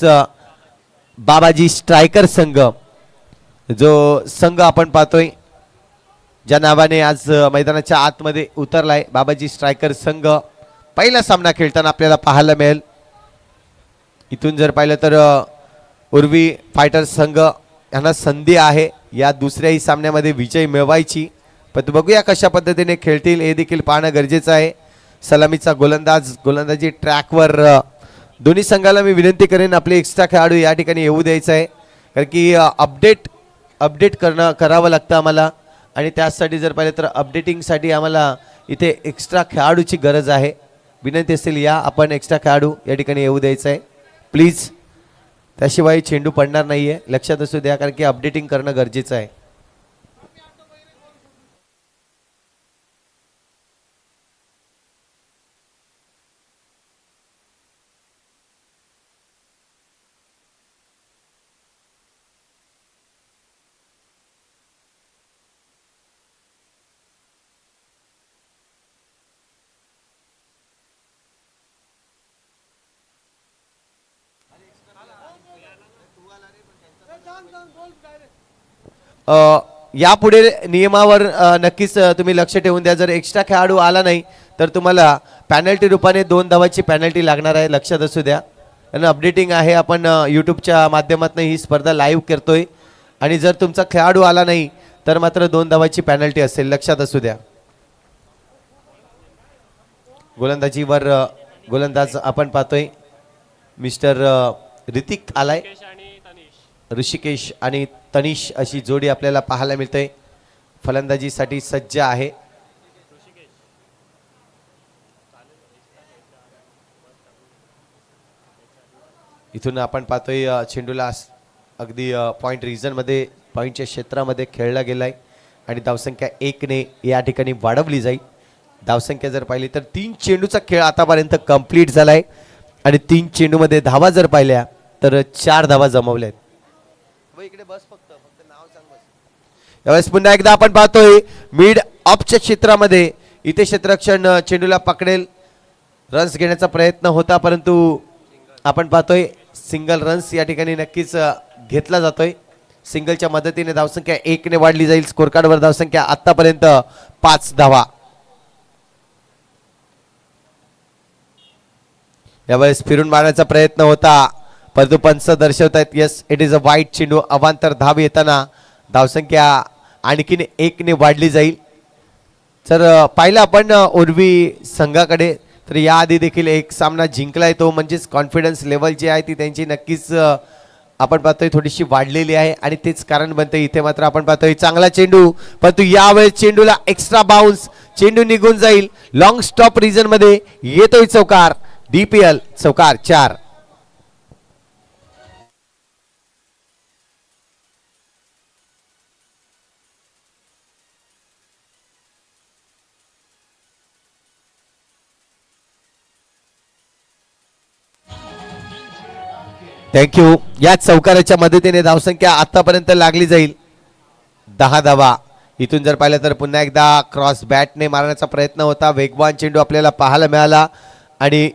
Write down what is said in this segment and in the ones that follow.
बाबाजी striker संघ जो संघ आपण पाहतोय ज्या नावाने आज मैदानाच्या आतमध्ये उतरलाय बाबाजी स्ट्रायकर संघ पहिला सामना खेळताना आपल्याला पाहायला मिळेल। इथून जर पाहिलं तर उर्वी फायटर संघ यांना संधी आहे या दुसऱ्याही सामन्यामध्ये विजय मिळवायची, पण बघूया कशा पद्धतीने खेळतील हे देखील पाहणं गरजेचं आहे। सलामीचा गोलंदाजी ट्रॅकवर दोन्ही संघाला मी विनंती करेन आपले एक्स्ट्रा खेळाडू या ठिकाणी येऊ द्यायचं आहे, कारण की अपडेट करावं लागतं आम्हाला आणि त्यासाठी जर पाहिलं तर अपडेटिंगसाठी आम्हाला इथे एक्स्ट्रा खेळाडूची गरज आहे। विनंती असेल या आपण एक्स्ट्रा खेळाडू या ठिकाणी येऊ द्यायचं आहे प्लीज, त्याशिवाय चेंडू पडणार नाही आहे, लक्षात असू द्या, कारण की अपडेटिंग करणं गरजेचं आहे। यापुढे नियमावर नक्कीच तुम्ही लक्ष ठेवून द्या, जर एक्स्ट्रा खेळाडू आला नाही तर तुम्हाला पॅनल्टी रूपाने 2 धावाची पॅनल्टी लागणार आहे, लक्षात असू द्या। आणि अपडेटिंग आहे, आपण यूट्यूबच्या माध्यमातून ही स्पर्धा लाईव्ह करतोय आणि जर तुमचा खेळाडू आला नाही तर मात्र 2 धावाची पॅनल्टी असेल, लक्षात असू द्या। गोलंदाजीवर गोलंदाज आपण पाहतोय मिस्टर ऋतिक आलाय, ऋषिकेश आणि तनिष अशी जोडी आपल्याला पाहायला मिळते, फलंदाजीसाठी सज्ज आहे। इथून आपण पाहतोय चेंडूला अगदी पॉइंट रिजन मध्ये पॉइंटच्या क्षेत्रामध्ये खेळला गेलाय आणि धावसंख्या 1 ने या ठिकाणी वाढवली जाईल। धावसंख्या जर पाहिली तर 3 चेंडूचा खेळ आतापर्यंत कंप्लीट झालाय आणि 3 चेंडूमध्ये धावा जर पाहिल्या तर 4 धावा जमवल्यात। इकडे बस फक्त नाव सांग बस। यावेळेस पुन्हा एकदा आपण पाहतोय मिड ऑफच्या क्षेत्रामध्ये इथे क्षेत्ररक्षण चेंडूला पकडेल, रन्स घेण्याचा प्रयत्न होता परंतु आपण पाहतोय सिंगल रन्स या ठिकाणी नक्कीच घेतला जातोय। सिंगलच्या मदतीने धावसंख्या 1 ने वाढली जाईल। स्कोर कार्डवर धावसंख्या आतापर्यंत 5 धावा। यावेळेस फिरून मारण्याचा प्रयत्न होता परंतु पंच दर्शवतात यस इट इज अ वाईट चेंडू, अवांतर धाव येताना धावसंख्या आणखीन 1 ने वाढली जाईल। तर पाहिलं आपण उर्वी संघाकडे तर याआधी देखील एक सामना जिंकलाय, तो म्हणजेच कॉन्फिडन्स लेवल जी आहे ती त्यांची नक्कीच आपण पाहतोय थोडीशी वाढलेली आहे आणि तेच कारण बनतंय। इथे मात्र आपण पाहतोय चांगला चेंडू परंतु यावेळेस चेंडूला एक्स्ट्रा बाउन्स, चेंडू निघून जाईल, लॉंग स्टॉप रिजन मध्ये येतोय चौकार, DPL चौकार 4। थँक्यू। या चौकाराच्या मदतीने धावसंख्या आतापर्यंत लागली जाईल 10 धावा। इथून जर पाहिलं तर पुन्हा एकदा क्रॉस बॅटने मारण्याचा प्रयत्न होता, वेगवान चेंडू आपल्याला पाहायला मिळाला आणि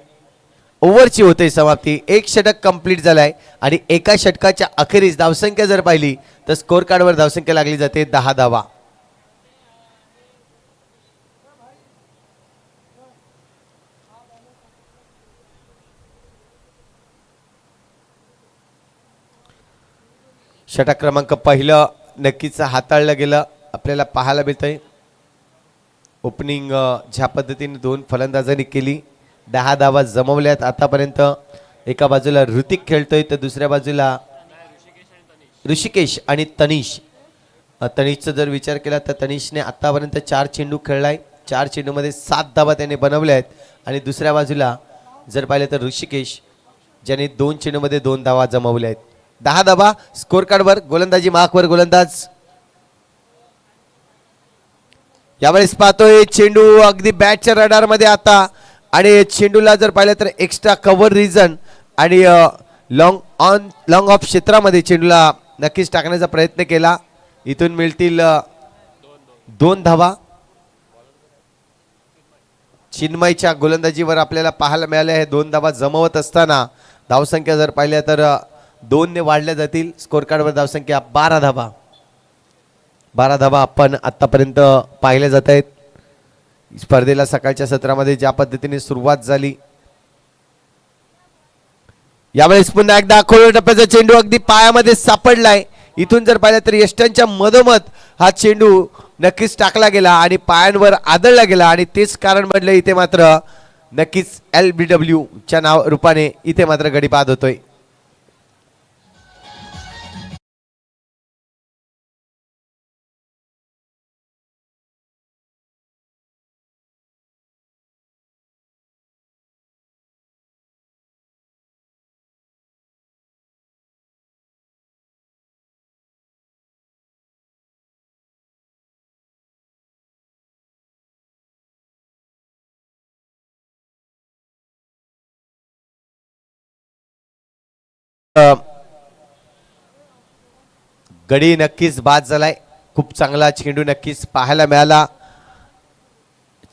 ओव्हरची होते समाप्ती। 1 षटक कंप्लीट झालाय आणि एका षटकाच्या अखेरीस धावसंख्या जर पाहिली तर स्कोर कार्डवर धावसंख्या लागली जाते 10 धावा। षटक क्रमांक पहिलं नक्कीच हाताळलं गेलं आपल्याला पाहायला मिळतंय। ओपनिंग ज्या पद्धतीने 2 फलंदाजांनी केली 10 धावा जमवल्यात आतापर्यंत। एका बाजूला ऋतिक खेळतोय तर दुसऱ्या बाजूला ऋषिकेश आणि तनिष। तनिषचा जर विचार केला तर तनिषने आतापर्यंत 4 चेंडू खेळलाय, 4 चेंडूमध्ये 7 धावा त्याने बनवल्या आहेत आणि दुसऱ्या बाजूला जर पाहिले तर ऋषिकेश ज्याने 2 चेंडूमध्ये 2 धावा जमवल्या आहेत। 10 धावा स्कोर कार्डवर, गोलंदाजी मार्कवर गोलंदाज। यावेळेस पाहतोय चेंडू अगदी बॅटच्या रडार मध्ये आता आणि चेंडूला जर पाहिलं तर एक्स्ट्रा कव्हर रिजन आणि लॉंग ऑफ क्षेत्रामध्ये चेंडूला नक्कीच टाकण्याचा प्रयत्न केला। इथून मिळतील 2 धावा। चिन्मयच्या गोलंदाजीवर आपल्याला पाहायला मिळाले आहे 2 धावा जमवत असताना धावसंख्या जर पाहिल्या तर 2 ने वाढल्या जातील. स्कोर कार्डवर धावसंख्या 12 धावा. 12 धावा आपण आतापर्यंत पाहिल्या जात आहेत. स्पर्धेला सकाळच्या सत्रामध्ये ज्या पद्धतीने सुरुवात झाली, यावेळेस पुन्हा एकदा खोल टप्प्याचा चेंडू अगदी पायामध्ये सापडलाय. इथून जर पाहिलं तर यष्टांच्या मधोमध हा चेंडू नक्कीच टाकला गेला आणि पायांवर आदळला गेला आणि तेच कारण बनलं इथे मात्र नक्कीच LBW च्या नाव रूपाने इथे मात्र गडी बाद होतोय. गडी नक्कीच बाद झालाय. खूप चांगला चेंडू नक्कीच पाहायला मिळाला.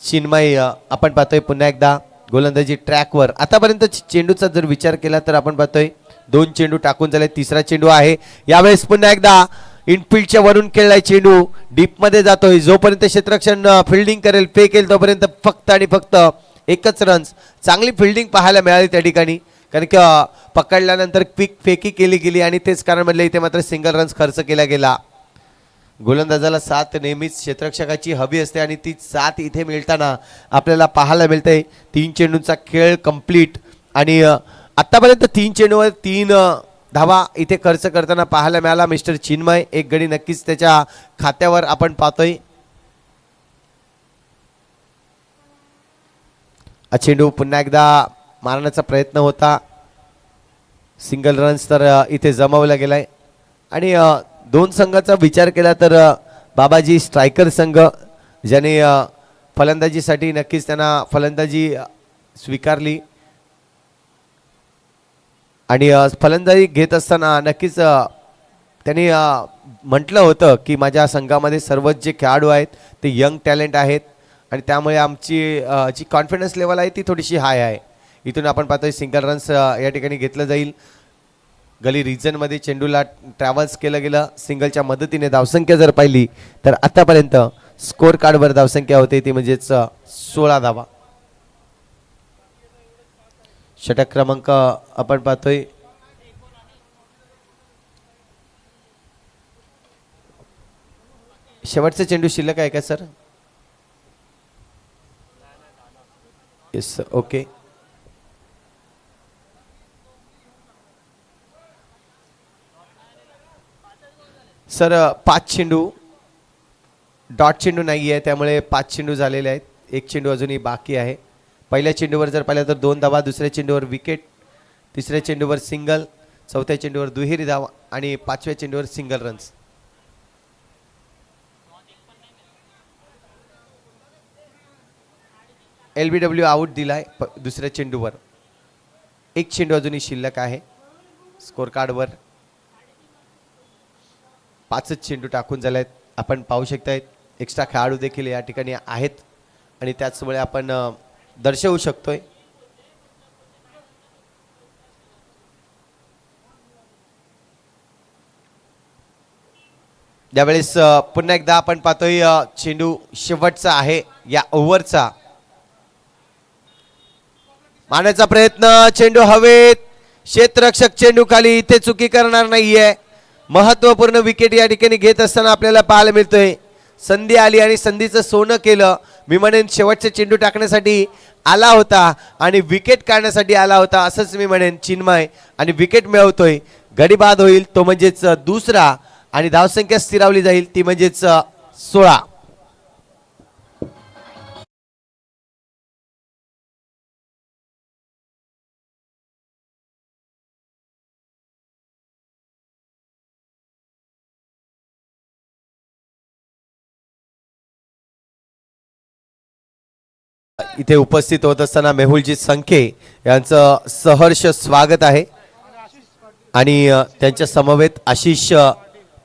चिन्मय आपण पाहतोय पुन्हा एकदा गोलंदाजी ट्रॅकवर. आतापर्यंत चेंडूचा जर विचार केला तर आपण पाहतोय 2 चेंडू टाकून झाले. तिसरा चेंडू आहे. यावेळेस पुन्हा एकदा इनफिल्डच्या वरून खेळलाय चेंडू डीप मध्ये जातोय. जोपर्यंत क्षेत्ररक्षण फिल्डिंग करेल फेकेल तोपर्यंत फक्त आणि फक्त एकच रन्स. चांगली फिल्डिंग पाहायला मिळाली त्या ठिकाणी, कारण की पकडल्यानंतर क्विक फेकी केली गेली आणि तेच कारण म्हणलं इथे मात्र सिंगल रन्स खर्च केला गेला. गोलंदाजाला साथ नेहमीच क्षेत्ररक्षकाची हवी असते आणि ती साथ इथे मिळताना आपल्याला पाहायला मिळते. 3 चेंडूंचा खेळ कंप्लीट आणि आतापर्यंत 3 चेंडूवर 3 धावा इथे खर्च करताना पाहायला मिळाला मिस्टर चिन्मय. एक गडी नक्कीच त्याच्या खात्यावर आपण पाहतोय. चेंडू पुन्हा एकदा मारण्याचा प्रयत्न होता. सिंगल रन्स तर इथे जमवला गेलाय आणि 2 संघाचा विचार केला तर बाबाजी स्ट्रायकर संघ ज्याने फलंदाजीसाठी नक्कीच त्यांना फलंदाजी स्वीकारली आणि फलंदाजी घेत असताना नक्कीच त्यांनी म्हटलं होतं की माझ्या संघामध्ये सर्वच जे खेळाडू आहेत ते यंग टॅलेंट आहेत आणि त्यामुळे आमची जी कॉन्फिडन्स लेवल आहे ती थोडीशी हाय आहे. इथून आपण पाहतोय सिंगल रन्स या ठिकाणी घेतलं जाईल. गली रिजनमध्ये चेंडूला ट्रॅव्हल्स केलं गेलं. सिंगलच्या मदतीने धावसंख्या जर पाहिली तर आतापर्यंत स्कोर कार्डवर धावसंख्या होते ती म्हणजेच 16 धावा. षटक क्रमांक आपण पाहतोय शेवटचा चेंडू शिल्लक आहे का सर? Yes okay. सर 5 चेंडू डॉट चेंडू नाही आहे त्यामुळे 5 चेंडू झालेले आहेत. 1 चेंडू अजूनही बाकी आहे. पहिल्या चेंडूवर जर पाहिलं तर 2 धावा, दुसऱ्या चेंडूवर विकेट, तिसऱ्या चेंडूवर सिंगल, चौथ्या चेंडूवर दुहेरी धावा आणि 5व्या चेंडूवर सिंगल रन्स. LBW आउट दिलाय दुसऱ्या चेंडूवर. 1 चेंडू अजूनही शिल्लक आहे. स्कोर कार्डवर 5 चेंडू टाकून झाले आहेत. आपण पाहू शकताय एक्स्ट्रा खेळाडू देखील या ठिकाणी आहेत आणि त्याचमुळे आपण दर्शवू शकतोय. यावेळेस पुन्हा एकदा आपण पाहतोय चेंडू शेवटचा आहे या ओव्हरचा. मारण्याचा प्रयत्न, चेंडू हवेत, क्षेत्ररक्षक चेंडू खाली. इथे चुकी करणार नाहीये. महत्त्वपूर्ण विकेट या ठिकाणी घेत असताना आपल्याला पाहायला मिळतोय. संधी आली आणि संधीचं सोनं केलं. मी म्हणेन शेवटचे चेंडू टाकण्यासाठी आला होता आणि विकेट काढण्यासाठी आला होता असंच मी म्हणेन चिन्मय आणि विकेट मिळवतोय. गडी बाद होईल तो म्हणजेच दुसरा आणि धावसंख्या स्थिरावली जाईल ती म्हणजेच 16. इथे उपस्थित होत असताना मेहुलजी संखे यांचं सहर्ष स्वागत आहे आणि त्यांच्या समवेत आशिष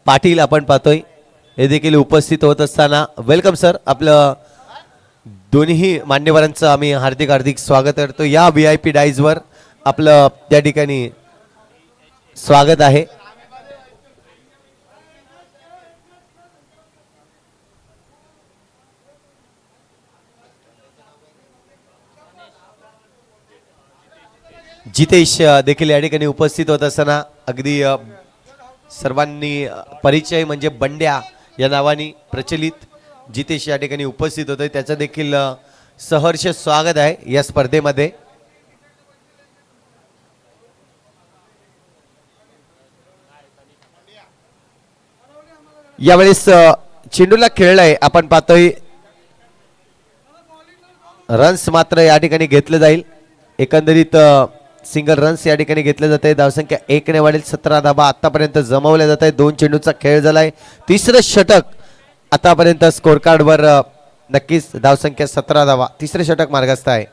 पाटील आपण पाहतोय हे देखील उपस्थित होत असताना वेलकम सर. आपलं दोन्ही मान्यवरांचं आम्ही हार्दिक हार्दिक स्वागत करतो या VIP डाईजवर आपलं त्या ठिकाणी स्वागत आहे. जितेश देखील या ठिकाणी उपस्थित होत असताना अगदी सर्वांनी परिचय म्हणजे बंड्या या नावाने प्रचलित जितेश या ठिकाणी उपस्थित होते. त्याचं देखील सहर्ष स्वागत आहे या स्पर्धेमध्ये. यावेळेस चेंडूला खेळलाय आपण पाहतोय. रन्स मात्र या ठिकाणी घेतलं जाईल. एकंदरीत सिंगल रन्स या ठिकाणी घेतले जाते. धावसंख्या 1 ने वाढेल. 17 धावा आतापर्यंत जमवल्या जात आहे. 2 चेंडूचा खेळ झालाय. तिसरं षटक आतापर्यंत स्कोर कार्डवर नक्कीच धावसंख्या 17 धावा. तिसरे षटक मार्गस्थ आहे.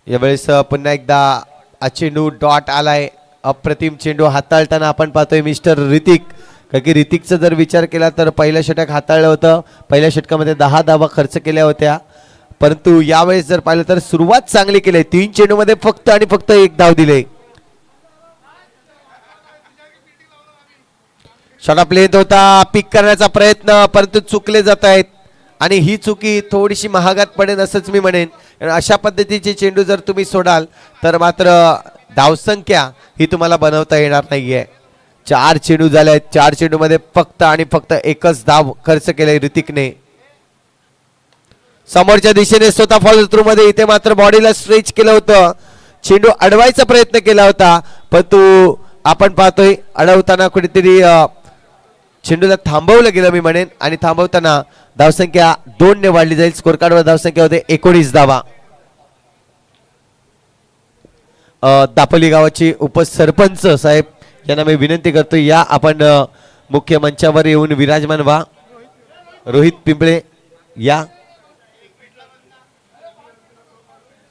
यावेळेस पुन्हा एकदा चेंडू डॉट आलाय. अप्रतिम चेंडू हाताळताना आपण पाहतोय मिस्टर ऋतिक. कारण की ऋतिकचा जर विचार केला तर पहिलं षटक हाताळलं होतं. पहिल्या षटकामध्ये 10 धावा खर्च केल्या होत्या. परंतु यावेळेस जर पाहिलं तर सुरुवात चांगली केली. 3 चेंडूमध्ये फक्त आणि फक्त 1 धाव दिले. शॉट प्ले येत होता. पिक करण्याचा प्रयत्न परंतु चुकले जात आहेत आणि ही चुकी थोडीशी महागात पडेल असंच मी म्हणेन. अशा पद्धतीचे चेंडू जर तुम्ही सोडाल तर मात्र धावसंख्या ही तुम्हाला बनवता येणार नाहीये. 4 चेंडू झाले आहेत. 4 चेंडूमध्ये फक्त आणि फक्त 1च धाव खर्च केले ऋतिकने. समोरच्या दिशेने स्वतः फॉलो थ्रू मध्ये इथे मात्र बॉडीला स्ट्रेच केलं होतं. चेंडू अडवायचा प्रयत्न केला होता परंतु आपण पाहतोय अडवताना कुठेतरी चेंडूला थांबवलं गेलं मी म्हणेन. आणि थांबवताना धावसंख्या 2 ने वाढली जाईल. स्कोर कार्डवर धावसंख्या होते 19 धावा. दापोली गावाचे उपसरपंच साहेब यांना मी विनंती करतो या आपण मुख्य मंचावर येऊन विराजमान व्हा. रोहित पिंपळे या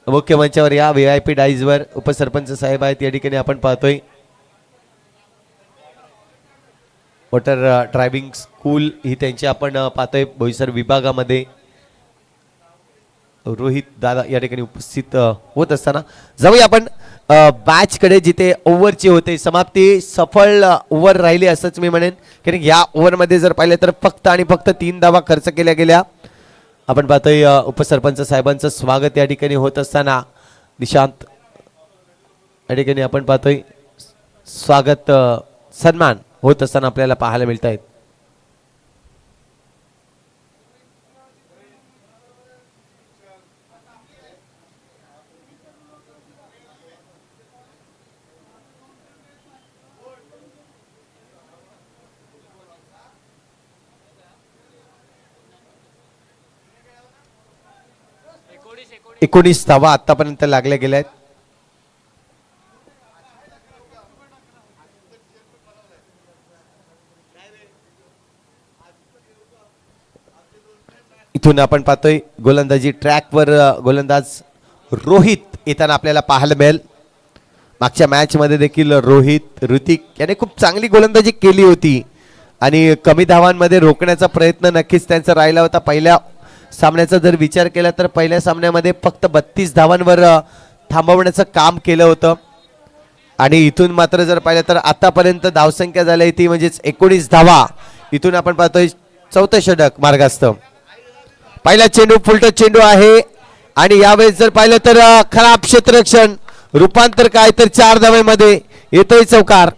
मुख्य मंचावर या. VIP डाईजवर उपसरपंच साहेब आहेत या ठिकाणी आपण पाहतोय. वॉटर ड्रायव्हिंग स्कूल ही त्यांची आपण पाहतोय बोईसर विभागामध्ये. रोहित दादा या ठिकाणी उपस्थित होत असताना जाऊया आपण मॅच कडे जिथे ओव्हरचे होते समाप्ती. सफळ ओव्हर राहिली असंच मी म्हणेन. कारण या ओव्हरमध्ये जर पाहिलं तर फक्त आणि फक्त 3 धावा खर्च केल्या गेल्या. आपण पाहतोय उपसरपंच साहेबांचं स्वागत या ठिकाणी होत असताना निशांत या ठिकाणी आपण पाहतोय स्वागत सन्मान होत असताना आपल्याला पाहायला मिळत आहेत. एकोणीस धावा आतापर्यंत लागल्या गेल्या आहेत. इथून आपण पाहतोय गोलंदाजी ट्रॅकवर गोलंदाज रोहित येताना आपल्याला पाहायला मिळेल. मागच्या मॅच मध्ये देखील रोहित ऋतिक याने खूप चांगली गोलंदाजी केली होती आणि कमी धावांमध्ये रोखण्याचा प्रयत्न नक्कीच त्यांचा राहिला होता. पहिल्या सामन्याचा जर विचार केला तर पहिल्या सामन्यामध्ये फक्त 32 धावांवर थांबवण्याचं काम केलं होतं आणि इथून मात्र जर पाहिलं तर आतापर्यंत धावसंख्या झाली ती म्हणजेच 19 धावा. इथून आपण पाहतोय 4थं षटक मार्गस्थ. पहिला चेंडू फुलटच चेंडू आहे आणि यावेळेस जर पाहिलं तर खराब क्षेत्ररक्षण रूपांतर काय तर 4 धावेमध्ये येतोय चौकार.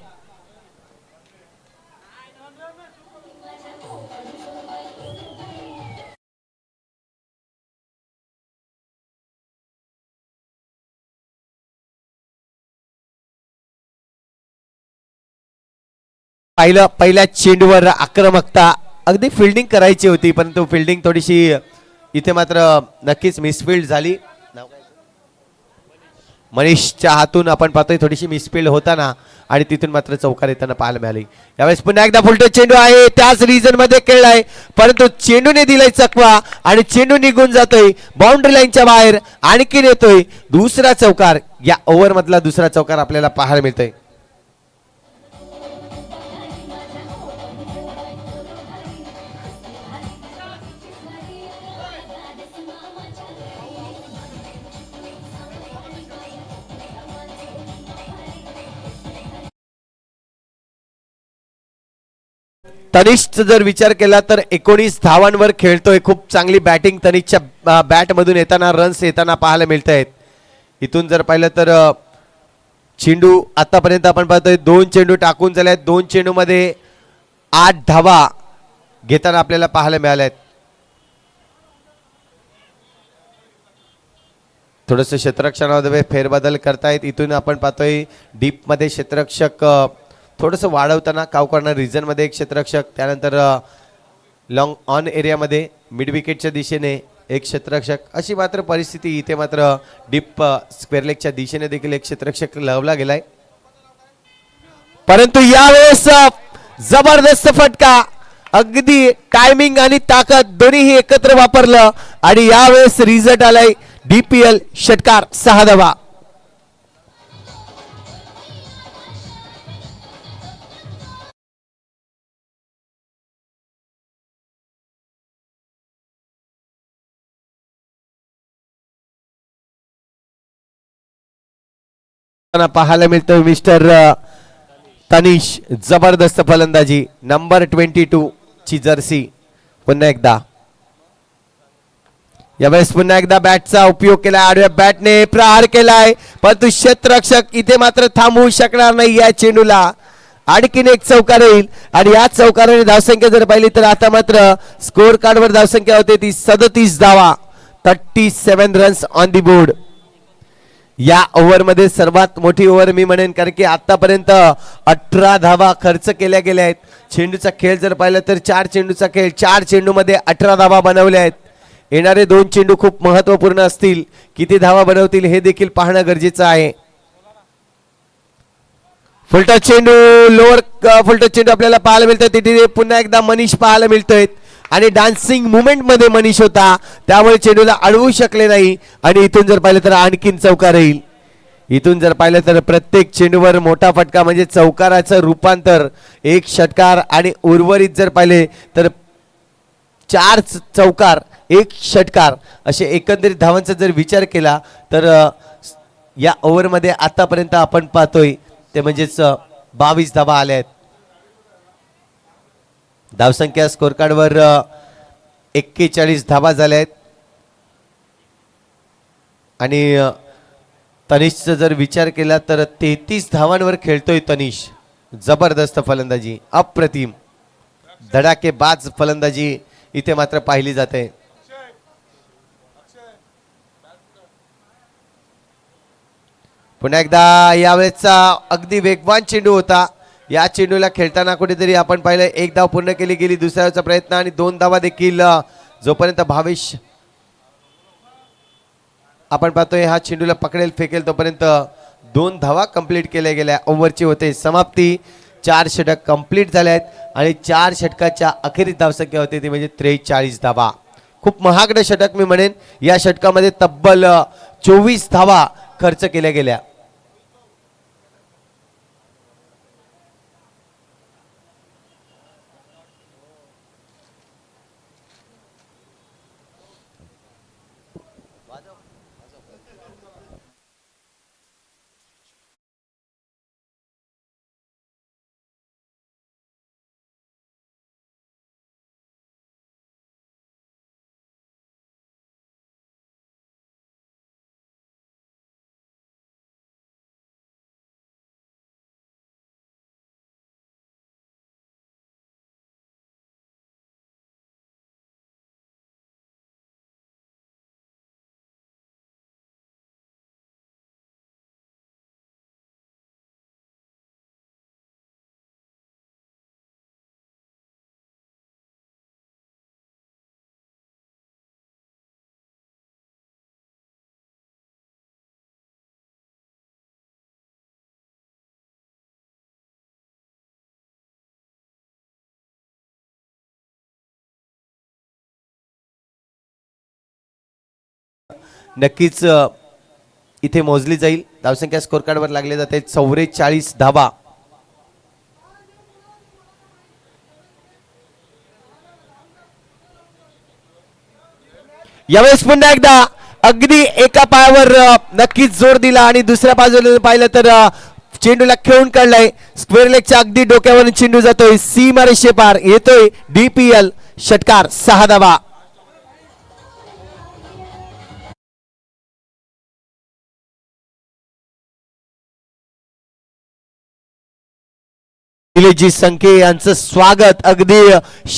पहिल्या चेंडूवर आक्रमकता अगदी फिल्डिंग करायची होती परंतु फिल्डिंग थोडीशी इथे मात्र नक्कीच मिसफिल्ड झाली. मनीषच्या हातून आपण पाहतोय थोडीशी मिसफिल्ड होताना आणि तिथून मात्र चौकार येताना पाहायला मिळाली. यावेळेस पुन्हा एकदा फुलटच चेंडू आहे. त्याच रिजन मध्ये खेळलाय परंतु चेंडूने दिलाय चकवा आणि चेंडू निघून जातोय बाउंड्री लाईनच्या बाहेर. आणखीन येतोय दुसरा चौकार. या ओव्हर मधला दुसरा चौकार आपल्याला पाहायला मिळतोय. तनिषचा जर विचार केला तर 19 धावांवर खेळतोय. खूप चांगली बॅटिंग तनिषच्या बॅट मधून येताना, रन्स येताना पाहायला मिळत आहेत. इथून जर पाहिलं तर चेंडू आतापर्यंत आपण पाहतोय 2 चेंडू टाकून झाले आहेत. 2 चेंडू मध्ये 8 धावा घेताना आपल्याला पाहायला मिळाल्या आहेत. थोडंसं क्षेत्ररक्षणामध्ये फेरबदल करतायत. इथून आपण पाहतोय डीप मध्ये क्षेत्ररक्षक थोडंसं वाढवताना काव कॉर्नर रिजन मध्ये एक क्षेत्ररक्षक, त्यानंतर लॉंग ऑन एरियामध्ये मिड विकेटच्या दिशेने एक क्षेत्ररक्षक, अशी मात्र परिस्थिती इथे मात्र डीप स्क्वेअर लेगच्या दिशेने देखील एक क्षेत्ररक्षक लावला गेलाय. परंतु यावेळेस जबरदस्त फटका, अगदी टायमिंग आणि ताकद दोन्हीही एकत्र वापरलं आणि यावेळेस रिझल्ट आलाय DPL षटकार 6 धावा. पाहायला मिळतोय मिस्टर तनिष, जबरदस्त फलंदाजी, नंबर 22 ची जर्सी. पुन्हा एकदा यावेळेस पुन्हा एकदा बॅटचा उपयोग केला, आडव्या बॅटने प्रहार केलाय, परंतु क्षेत्ररक्षक इथे मात्र थांबवू शकणार नाही. या चेंडूला आणखीन एक चौकार येईल आणि या चौकाराने धावसंख्या जर पाहिली तर आता मात्र स्कोर कार्डवर धावसंख्या होते ती 37 धावा, 37 रन्स ऑन दी बोर्ड. या ओव्हर मध्ये सर्वात मोठी ओव्हर मी म्हणेन, कारण की आतापर्यंत 18 धावा खर्च केल्या गेल्या आहेत. चेंडूचा खेळ जर पाहिलं तर 4 चेंडूचा खेळ, 4 चेंडू मध्ये 18 धावा बनवल्या आहेत. येणारे 2 चेंडू खूप महत्वपूर्ण असतील, किती धावा बनवतील हे देखील पाहणं गरजेचं आहे. फुलटच चेंडू, लोअर फुलटच चेंडू आपल्याला पाहायला मिळतोय. तिथे पुन्हा एकदा मनीष पाहायला मिळतोय आणि डान्सिंग मुवमेंट मध्ये मनीष होता, त्यामुळे चेंडूला अडवू शकले नाही आणि इथून जर पाहिलं तर आणखीन चौकार येईल. इथून जर पाहिलं तर प्रत्येक चेंडूवर मोठा फटका म्हणजे चौकाराचं रूपांतर एक षटकार आणि उर्वरित जर पाहिले तर 4 चौकार 1 षटकार असे एकंदरीत धावांचा जर विचार केला तर या ओव्हर मध्ये आतापर्यंत आपण पाहतोय ते म्हणजेच 22 धावा आल्या आहेत. धावसंख्या स्कोर कार्डवर 41 धावा झाल्या आहेत आणि तनिषचा जर विचार केला तर 33 धावांवर खेळतोय तनिष. जबरदस्त फलंदाजी, अप्रतिम धडाकेबाज फलंदाजी इथे मात्र पाहिली जाते. पुन्हा एकदा यावेळेसचा अगदी वेगवान चेंडू होता. या चेंडूला खेळताना कुठेतरी आपण पाहिलं 1 धाव पूर्ण केली गेली, दुसऱ्याचा प्रयत्न आणि 2 धावा देखील जोपर्यंत भावेश आपण पाहतोय हा चेंडूला पकडेल फेकेल तोपर्यंत 2 धावा कंप्लीट केल्या गेल्या. ओव्हरची होते समाप्ती. 4 षटक कंप्लीट झाले आहेत आणि 4 षटकाच्या अखेरीस धावसंख्या होते ती म्हणजे 43 धावा. खूप महागडं षटक मी म्हणेन. या षटकामध्ये तब्बल 24 धावा खर्च केल्या गेल्या. नक्कीच इथे मोजली जाईल. धावसंख्या स्कोर कार्डवर लागले जाते 44 धावा. यावेळेस पुन्हा एकदा अगदी एका पायावर नक्कीच जोर दिला आणि दुसऱ्या बाजूला पाहिलं तर चेंडूला खेळून काढलाय स्क्वेअर लेगच्या अगदी डोक्यावरून चेंडू जातोय सीमारेषे पार येतोय DPL षटकार 6 धावा. निलेशजी संखे यांचं स्वागत अगदी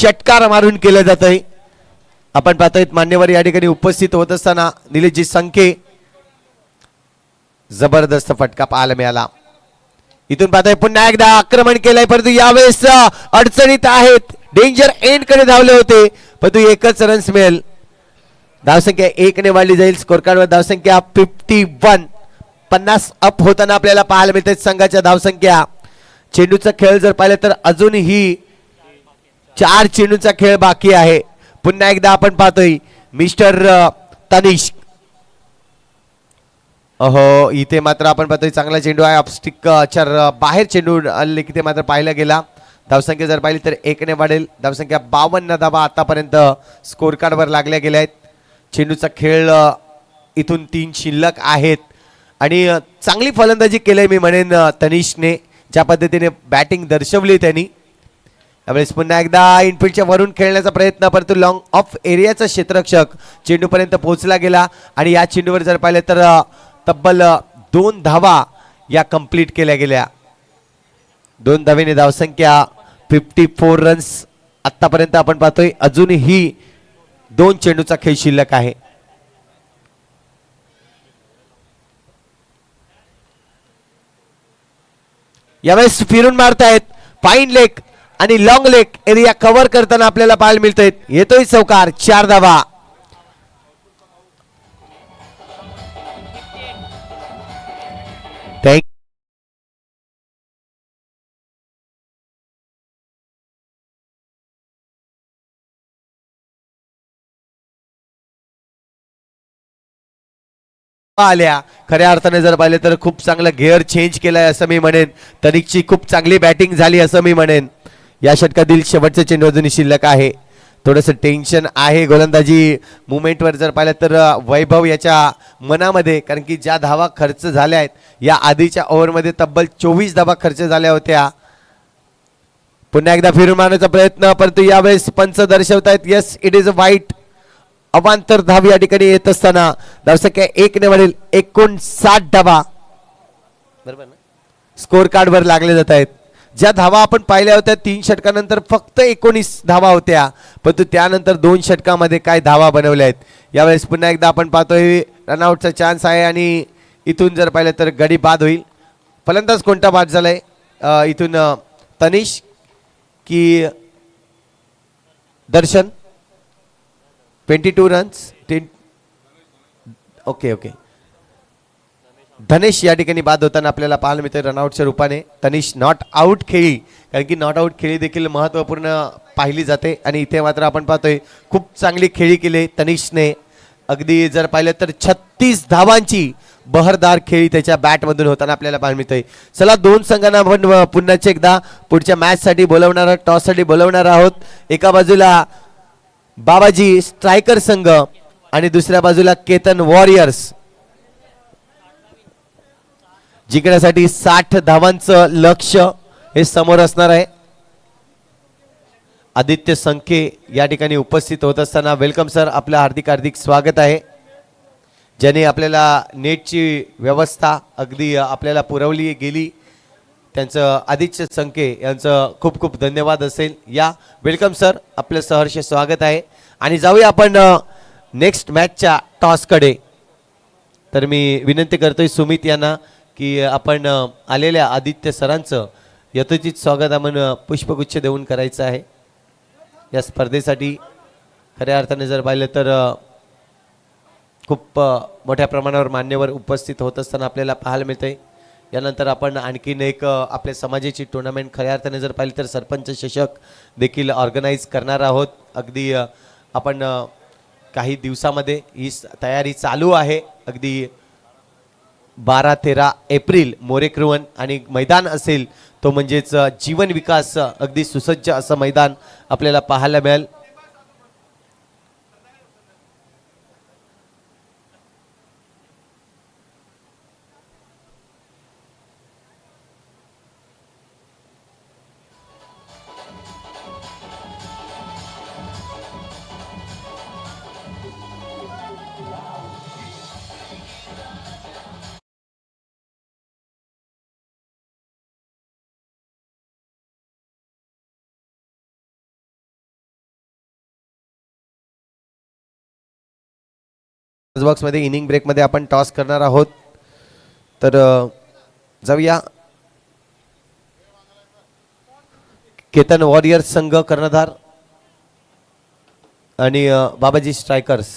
षटकार मारून केलं जात आहे. आपण पाहतोय मान्यवर या ठिकाणी उपस्थित होत असताना निलेशजी संखे जबरदस्त फटका पाहायला मिळाला. इथून पाहतोय पुन्हा एकदा आक्रमण केलंय परंतु यावेळेस अडचणीत आहेत. डेंजर एंड कडे धावले होते परंतु एकच रन्स मिळेल. धावसंख्या 1 ने वाढली जाईल. स्कोर कार्डवर धावसंख्या 51 50 अप होताना आपल्याला पाहायला मिळते संघाच्या धावसंख्या. चेंडूचा खेळ जर पाहिलं तर अजूनही 4 चेंडूचा खेळ बाकी आहे. पुन्हा एकदा आपण पाहतोय मिस्टर तनिष्क. अहो इथे मात्र आपण पाहतोय चांगला चेंडू आहे ऑफस्टिक बाहेर चेंडू आले की ते मात्र पाहायला गेला. धावसंख्या जर पाहिली तर 1 ने वाढेल. धावसंख्या 52 धावा आतापर्यंत स्कोर कार्डवर लागल्या गेल्या आहेत. चेंडूचा खेळ इथून 3 शिल्लक आहेत आणि चांगली फलंदाजी केली मी म्हणेन तनिष्कने. ज्या पद्धतीने बॅटिंग दर्शवली त्यांनी. यावेळेस पुन्हा एकदा इनफिल्डच्या वरून खेळण्याचा प्रयत्न परंतु लॉंग ऑफ एरियाचा क्षेत्ररक्षक चेंडूपर्यंत पोहोचला गेला आणि या चेंडूवर जर पाहिलं तर तब्बल 2 धावा या कंप्लीट केल्या गेल्या. 2 धावेने धावसंख्या 54 रन्स आतापर्यंत आपण पाहतोय. अजूनही 2 चेंडूचा खेळ शिल्लक आहे. यावेळेस फिरून मारतायत फाईन लेग आणि लॉंग लेग एरिया कव्हर करताना आपल्याला पाहायला मिळतोय. येतोय चौकार 4 धावा. आल्या खऱ्या अर्थाने जर पाहिले तर खूप चांगलं गिअर चेंज केलाय असं मी म्हणेन. तनिष्कची खूप चांगली बॅटिंग झाली असं मी म्हणेन. या षटकातील शेवटचे चेंडू अजून शिल्लक आहे. थोडंसं टेन्शन आहे गोलंदाजी मुवमेंटवर जर पाहिलं तर वैभव याच्या मनामध्ये, कारण की ज्या धावा खर्च झाल्या आहेत या आधीच्या ओव्हरमध्ये तब्बल 24 धावा खर्च झाल्या होत्या. पुन्हा एकदा फिरून मारण्याचा प्रयत्न परंतु यावेळेस पंच दर्शवतायत यस इट इज अ वाईट. अवांतर धाव या ठिकाणी येत असताना धावसंख्या 1 ने वाढेल. 59 धावा बरोबर ना स्कोर कार्डवर लागले जात आहेत. ज्या धावा आपण पाहिल्या होत्या 3 षटकानंतर फक्त 19 धावा होत्या परंतु त्यानंतर 2 षटकामध्ये काय धावा बनवल्या आहेत. यावेळेस पुन्हा एकदा आपण पाहतोय रनआउटचा चान्स आहे आणि इथून जर पाहिलं तर गडी बाद होईल. फलंदाज कोणता बाद झालाय इथून तनिष्क की दर्शन. 22 रन्स ओके ओके धनेश या ठिकाणी बाद होताना आपल्याला पाहायला मिळते रनआउटच्या रूपाने. तनिष नॉट आउट खेळी, कारण की नॉट आउट खेळी देखील महत्त्वपूर्ण पाहिली जाते आणि इथे मात्र आपण पाहतोय खूप चांगली खेळी केली तनिषने. अगदी जर पाहिलं तर 36 धावांची बहरदार खेळी त्याच्या बॅटमधून होताना आपल्याला पाहायला मिळते. चला 2 संघांना आपण पुन्हा एकदा पुढच्या मॅचसाठी बोलवणार आहोत, टॉससाठी बोलवणार आहोत. एका बाजूला बाबाजी स्ट्रायकर संघ आणि दुसऱ्या बाजूला केतन वॉरियर्स. जिंकण्यासाठी 60 धावांचं लक्ष हे समोर असणार आहे. आदित्य संखे या ठिकाणी उपस्थित होत असताना वेलकम सर, आपलं हार्दिक हार्दिक स्वागत आहे. ज्याने आपल्याला नेटची व्यवस्था अगदी आपल्याला पुरवली गेली त्यांचं आदित्य संखे यांचं खूप खूप धन्यवाद असेल. या वेलकम सर, आपलं सहर्ष स्वागत आहे. आणि जाऊया आपण नेक्स्ट मॅचच्या टॉसकडे. तर मी विनंती करतोय सुमित यांना की आपण आलेल्या आदित्य सरांचं यथोचित स्वागत आपण पुष्पगुच्छ देऊन करायचं आहे. या स्पर्धेसाठी खऱ्या अर्थाने जर पाहिलं तर खूप मोठ्या प्रमाणावर मान्यवर उपस्थित होत असताना आपल्याला पाहायला मिळतंय. यानंतर आपण आणखीन एक आपल्या समाजाची टुर्नामेंट खऱ्या अर्थाने जर पाहिली तर सरपंच चषक देखील ऑर्गनाईज करणार आहोत. अगदी आपण काही दिवसामध्ये ही तयारी चालू आहे. अगदी 12-13 एप्रिल मोरेकृवन आणि मैदान असेल तो म्हणजेच जीवन विकास अगदी सुसज्ज असं मैदान आपल्याला पाहायला मिळेल. बॉक्समध्ये इनिंग ब्रेकमध्ये आपण टॉस करणार आहोत. तर जाऊया. केतन वॉरियर्स संघ कर्णधार आणि बाबाजी स्ट्रायकर्स.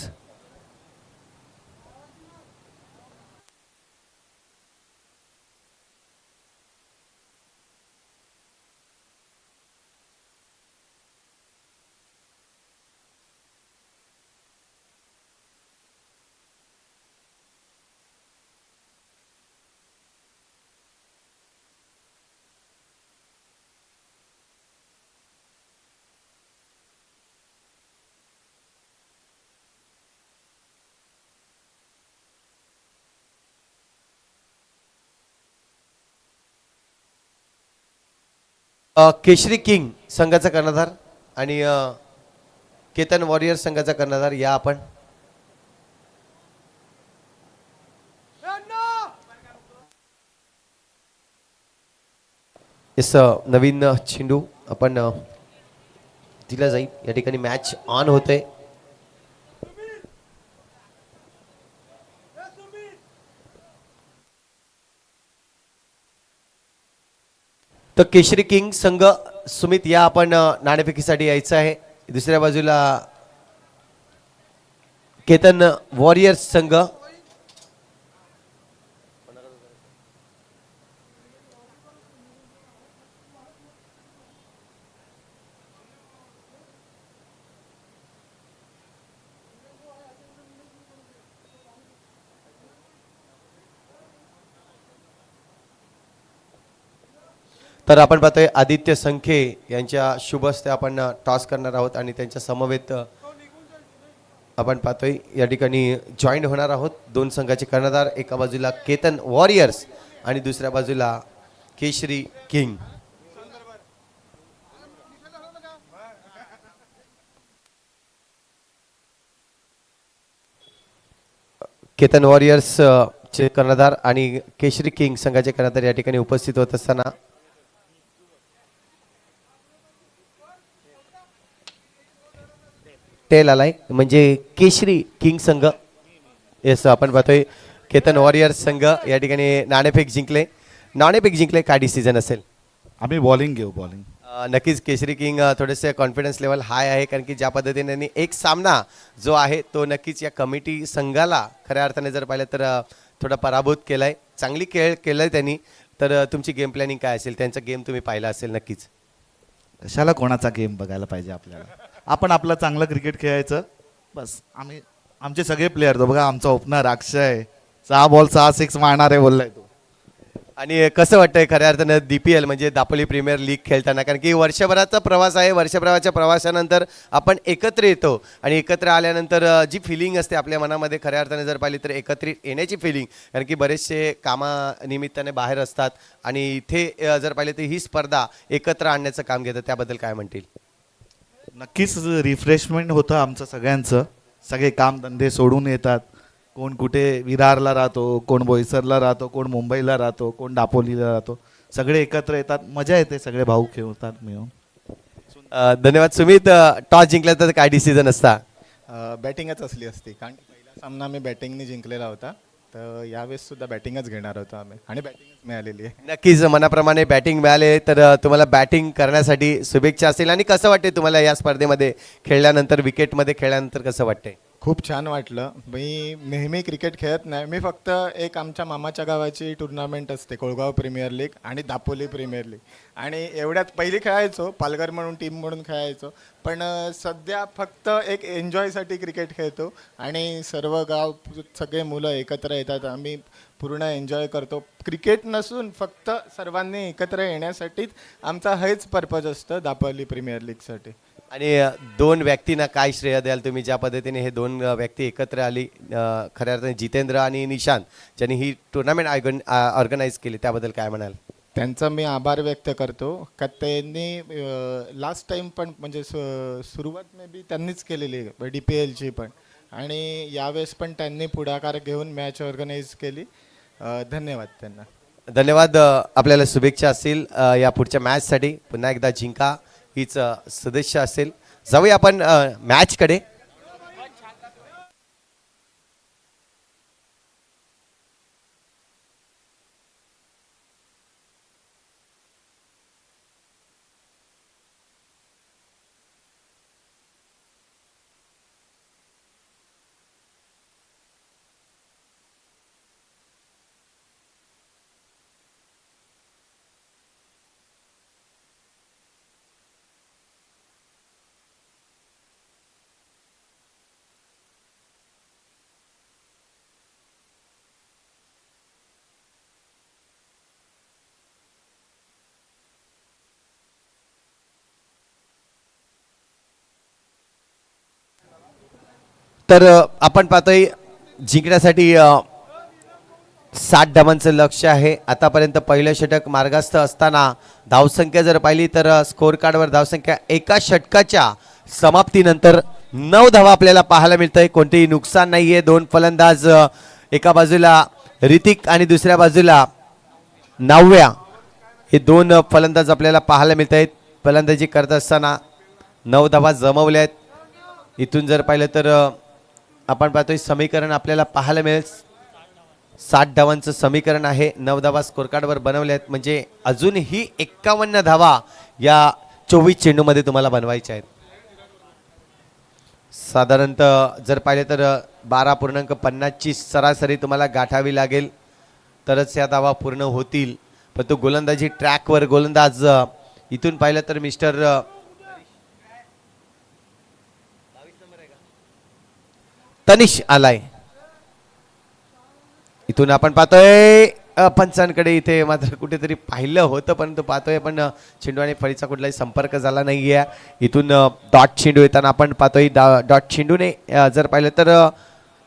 केशरी किंग संघाचा कर्णधार आणि केतन वॉरियर्स संघाचा कर्णधार या आपण. इस नवीन चेंडू आपण दिला जाईल. या ठिकाणी मॅच ऑन होते. तर केशरी किंग संघ सुमित या आपण नाणेफेकीसाठी यायचं आहे. दुसऱ्या बाजूला केतन वॉरियर्स संघ. तर आपण पाहतोय आदित्य संखे यांच्या शुभ हस्ते आपण टॉस करणार आहोत आणि त्यांच्या समवेत आपण पाहतोय या ठिकाणी जॉईन होणार आहोत. दोन संघाचे कर्णधार, एका बाजूला केतन वॉरियर्स आणि दुसऱ्या बाजूला केशरी किंग. केतन वॉरियर्स चे कर्णधार आणि केशरी किंग संघाचे कर्णधार या ठिकाणी उपस्थित होत असताना टेल आलाय म्हणजे केशरी किंग संघ. येस, आपण पाहतोय केतन वॉरियर्स संघ या ठिकाणी नाणेफेक जिंकले. नाणेफेक जिंकले, काय डिसिजन असेल? आम्ही बॉलिंग घेऊ. बॉलिंग नक्कीच केशरी किंग थोडेसे कॉन्फिडन्स लेवल हाय आहे, कारण की ज्या पद्धतीने त्यांनी एक सामना जो आहे तो नक्कीच या कमिटी संघाला खऱ्या अर्थाने जर पाहिलं तर थोडा पराभूत केलाय. चांगली खेळ केलाय त्यांनी. तर तुमची गेम प्लॅनिंग काय असेल? त्यांचा गेम तुम्ही पाहिला असेल नक्कीच. कशाला कोणाचा गेम बघायला पाहिजे आपल्याला? आपण आपलं चांगलं क्रिकेट खेळायचं बस. आमचे सगळे प्लेयर, तो बघा आमचा ओपनर अक्षय 6 बॉल 6 सिक्स मारणार आहे बोललाय तो. आणि कसं वाटतंय खऱ्या अर्थानं DPL म्हणजे दापोली प्रीमियर लीग खेळताना? कारण की वर्षभराचा प्रवास आहे. वर्षभराच्या प्रवासानंतर आपण एकत्र येतो आणि एकत्र आल्यानंतर जी फिलिंग असते आपल्या मनामध्ये खऱ्या अर्थाने जर पाहिली तर एकत्रित येण्याची फिलिंग, कारण की बरेचसे कामानिमित्ताने बाहेर असतात आणि इथे जर पाहिले तर ही स्पर्धा एकत्र आणण्याचं काम घेतं. त्याबद्दल काय म्हणतील? नक्कीच रिफ्रेशमेंट होतं आमचं सगळ्यांचं. सगळे कामधंदे सोडून येतात. कोण कुठे विरारला राहतो, कोण बोईसरला राहतो, कोण मुंबईला राहतो, कोण दापोलीला राहतो. सगळे एकत्र येतात, मजा येते. सगळे भाऊ खेळतात मिळून. धन्यवाद सुमित. टॉस जिंकला तर काय डिसिजन असता? बॅटिंगच असली असती, कारण की पहिला सामना आम्ही बॅटिंगने जिंकलेला होता. तर यावेळेस सुद्धा बॅटिंगच घेणार होतो आम्ही आणि बॅटिंगच मिळालेली आहे. नक्कीच मनाप्रमाणे बॅटिंग मिळाले. तर तुम्हाला बॅटिंग करण्यासाठी शुभेच्छा असेल. आणि कसं वाटते तुम्हाला या स्पर्धेमध्ये खेळल्यानंतर, विकेटमध्ये खेळल्यानंतर कसं वाटतंय? खूप छान वाटलं. मी नेहमी क्रिकेट खेळत नाही. मी फक्त एक आमच्या मामाच्या गावाची टुर्नामेंट असते, कोळगाव प्रीमियर लीग आणि दापोली प्रीमियर लीग, आणि एवढ्यात पहिली खेळायचो, पालघर म्हणून टीम म्हणून खेळायचो. पण सध्या फक्त एक एन्जॉयसाठी क्रिकेट खेळतो आणि सर्व गाव सगळे मुलं एकत्र येतात. आम्ही पूर्ण एन्जॉय करतो. क्रिकेट नसून फक्त सर्वांनी एकत्र येण्यासाठीच आमचा हेच पर्पज असतं दापोली प्रीमियर लीगसाठी. आणि दोन व्यक्तींना काय श्रेय द्याल तुम्ही, ज्या पद्धतीने हे दोन व्यक्ती एकत्र आली? खऱ्या अर्थाने जितेंद्र आणि निशांत ज्यांनी ही टुर्नामेंट ऑर्गनाईज केली, त्याबद्दल काय म्हणाल? त्यांचा मी आभार व्यक्त करतो का त्यांनी लास्ट टाईम पण म्हणजे सुरुवात मे बी त्यांनीच केलेली DPLची पण, आणि यावेळेस पण त्यांनी पुढाकार घेऊन मॅच ऑर्गनाईज केली. धन्यवाद त्यांना. धन्यवाद. आपल्याला शुभेच्छा असतील या पुढच्या मॅचसाठी. पुन्हा एकदा जिंका हीच सदस्य असेल. जाऊया आपण मॅचकडे. तर आपण पाहतोय जिंकण्यासाठी 60 धावांचं लक्ष आहे. आतापर्यंत पहिलं षटक मार्गस्थ असताना धावसंख्या जर पाहिली तर स्कोअर कार्डवर धावसंख्या एका षटकाच्या समाप्तीनंतर 9 धावा आपल्याला पाहायला मिळतंय. कोणतेही नुकसान नाहीये. दोन फलंदाज एका बाजूला ऋतिक आणि दुसऱ्या बाजूला नाव्या हे दोन फलंदाज आपल्याला पाहायला मिळत आहेत. फलंदाजी करत असताना 9 धावा जमवल्या आहेत. इथून जर पाहिलं तर आपण पाहतोय समीकरण आपल्याला पाहायला मिळेल. 60 धावांचं समीकरण आहे. 9 धावा स्कोअर कार्डवर बनवल्या आहेत. म्हणजे अजूनही 51 धावा या 24 चेंडूमध्ये तुम्हाला बनवायच्या आहेत. साधारणतः जर पाहिले तर 12.50 ची सरासरी तुम्हाला गाठावी लागेल तरच या धावा पूर्ण होतील. पण तो गोलंदाजी ट्रॅकवर गोलंदाज इथून पाहिलं तर मिस्टर तनिष आलाय. इथून आपण पाहतोय पंचांकडे इथे मात्र कुठेतरी पाहिलं होतं परंतु पाहतोय पण चेंडू आणि फळीचा कुठलाही संपर्क झाला नाहीये. इथून डॉट चेंडू येताना आपण पाहतोय डॉट चेंडूने जर पाहिलं तर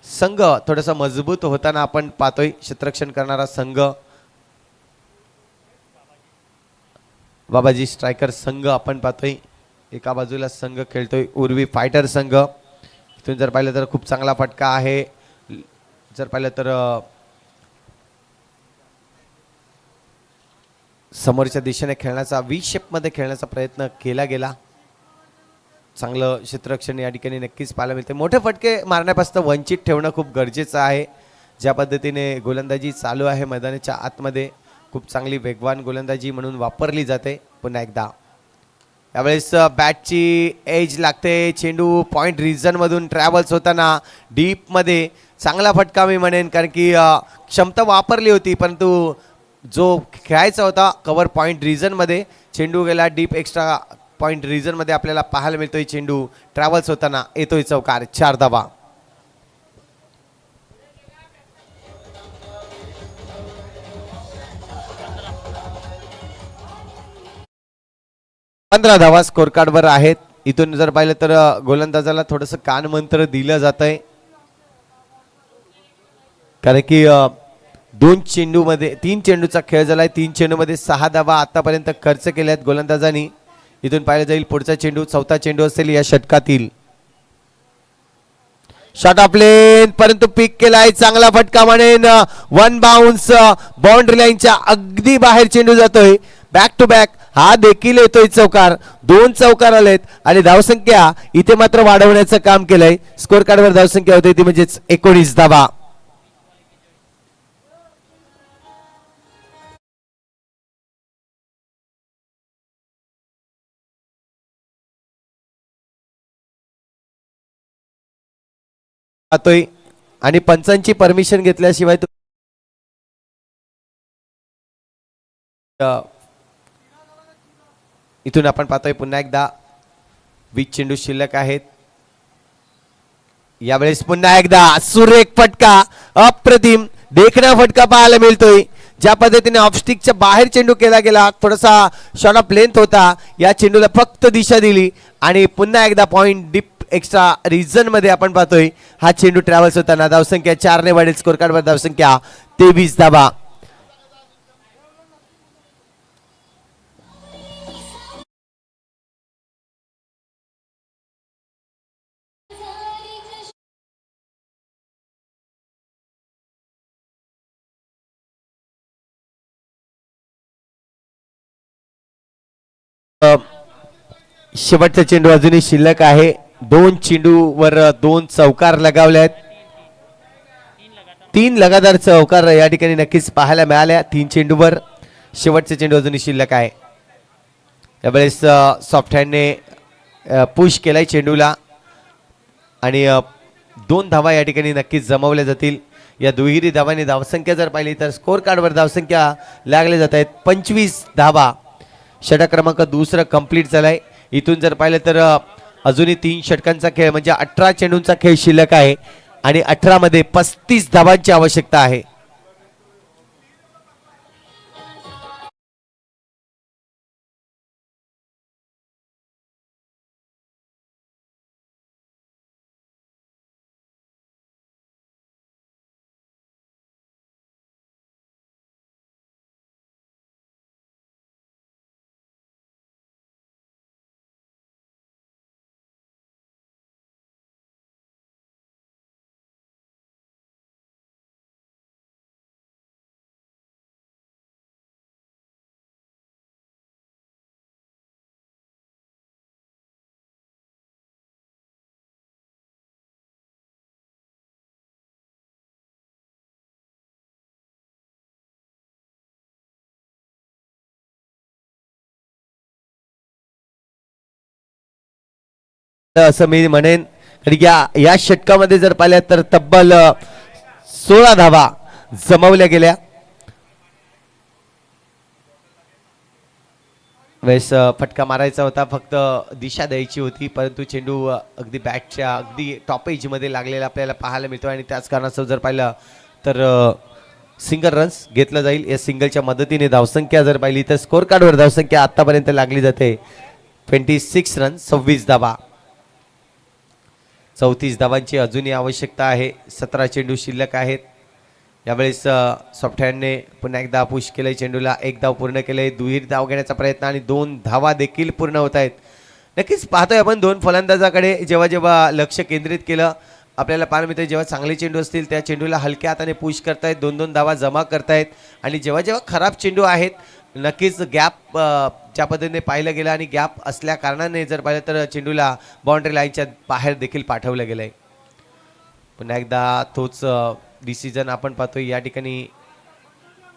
संघ थोडासा मजबूत होताना आपण पाहतोय. क्षेत्ररक्षण करणारा संघ बाबाजी स्ट्रायकर संघ आपण पाहतोय. एका बाजूला संघ खेळतोय उर्वी फायटर संघ. इथून जर पाहिलं तर खूप चांगला फटका आहे. जर पाहिलं तर समोरच्या दिशेने खेळण्याचा व्ही शेपमध्ये खेळण्याचा प्रयत्न केला गेला. चांगलं क्षेत्ररक्षण या ठिकाणी नक्कीच पाहायला मिळते. मोठे फटके मारण्यापासून वंचित ठेवणं खूप गरजेचं आहे. ज्या पद्धतीने गोलंदाजी चालू आहे मैदानाच्या आतमध्ये खूप चांगली वेगवान गोलंदाजी म्हणून वापरली जाते. पुन्हा एकदा यावेळेस बॅटची एज लागते. चेंडू पॉईंट रिजनमधून ट्रॅव्हल्स होताना डीपमध्ये चांगला फटका मी म्हणेन कारण की क्षमता वापरली होती परंतु जो खेळायचा होता कव्हर पॉईंट रिजनमध्ये चेंडू गेला डीप एक्स्ट्रा पॉईंट रिजनमध्ये आपल्याला पाहायला मिळतोय. चेंडू ट्रॅव्हल्स होताना येतोय चौकार. 4 धावा. पंधरा धावा स्कोअर कार्डवर आहेत. इथून जर पाहिलं तर गोलंदाजाला थोडंसं कानमंत्र दिलं जात आहे कारण की 2 चेंडूमध्ये 3 चेंडूचा खेळ झालाय. 3 चेंडूमध्ये 6 धावा आतापर्यंत खर्च केल्यात गोलंदाजांनी. इथून पाहिलं जाईल पुढचा चेंडू चौथा चेंडू असेल या षटकातील. शॉट ऑफ लेन परंतु पिक केलाय. चांगला फटका म्हणेन. वन बाउन्स बाउंड्री लाईनच्या अगदी बाहेर चेंडू जातोय. बॅक टू बॅक हा देखील येतोय चौकार. 2 चौकार आलेत आणि धावसंख्या इथे मात्र वाढवण्याचं काम केलंय. स्कोअर कार्डवर धावसंख्या होते ती म्हणजेच 19 धावा. आणि पंचांची परमिशन घेतल्याशिवाय इथून आपण पाहतोय पुन्हा एकदा 20 चेंडू शिल्लक आहेत. यावेळेस पुन्हा एकदा सुरेख फटका. अप्रतिम देखणा फटका पाहायला मिळतोय. ज्या पद्धतीने ऑफस्टिकच्या बाहेर चेंडू केला गेला थोडासा शॉट ऑफ लेंथ होता. या चेंडूला फक्त दिशा दिली आणि पुन्हा एकदा पॉइंट डीप एक्स्ट्रा रिजन मध्ये आपण पाहतोय हा चेंडू ट्रॅव्हल्स होताना धावसंख्या 4 ने वाढेल. स्कोअर कार्डवर धावसंख्या 23 धावा. शेवटचा चेंडू अजूनही शिल्लक आहे. 2 चेंडूवर 2 चौकार लगावले आहेत. 3 लगातार चौकार या ठिकाणी नक्कीच पाहायला मिळाल्या 3 चेंडूवर. शेवटचा चेंडू अजूनही शिल्लक आहे. यावेळेस सॉफ्ट हँडने पुश केलाय चेंडूला आणि 2 धावा या ठिकाणी नक्कीच जमवल्या जातील. या दुहेरी धावांनी धावसंख्या जर पाहिली तर स्कोअर कार्डवर धावसंख्या लागले जात आहेत 25 धावा. षटक क्रमांक दुसरं कंप्लीट झालाय. इथून जर पाहिलं तर अजूनही 3 षटकांचा खेळ म्हणजे 18 चेंडूंचा खेळ शिल्लक आहे आणि 18 मध्ये 35 धावांची आवश्यकता आहे. असं मी म्हणेन, कारण की या षटकामध्ये जर पाहिल्या तर तब्बल 16 धावा जमवल्या गेल्या. वेळेस फटका मारायचा होता, फक्त दिशा द्यायची होती, परंतु चेंडू अगदी बॅटच्या अगदी टॉप एजमध्ये लागलेला आपल्याला पाहायला मिळतो आणि त्याच कारणास्तव जर पाहिलं तर सिंगल रन्स घेतलं जाईल. या सिंगलच्या मदतीने धावसंख्या जर पाहिली तर स्कोर कार्डवर धावसंख्या आतापर्यंत लागली जाते 26 रन, 26 धावा. 34 धावांची अजूनही आवश्यकता आहे. 17 चेंडू शिल्लक आहेत. यावेळेस सॉफ्टहँडने पुन्हा एकदा पुश केलंय, चेंडूला एक धाव पूर्ण केलंय, दुहेरी धाव घेण्याचा प्रयत्न आणि 2 धावा देखील पूर्ण होत आहेत. नक्कीच पाहतोय आपण 2 फलंदाजाकडे जेव्हा जेव्हा लक्ष केंद्रित केलं आपल्याला पाहायला मिळतं, जेव्हा चांगले चेंडू असतील त्या चेंडूला हलक्या हाताने पुश करतायत, 2-2 धावा जमा करतायत आणि जेव्हा जेव्हा खराब चेंडू आहेत नक्कीच गॅप ज्या पद्धतीने पाहिलं गेलं आणि गॅप असल्या कारणाने जर पाहिलं तर चेंडूला बाउंड्री लाईनच्या बाहेर देखील पाठवलं गेलंय. पुन्हा एकदा तोच डिसिजन आपण पाहतोय या ठिकाणी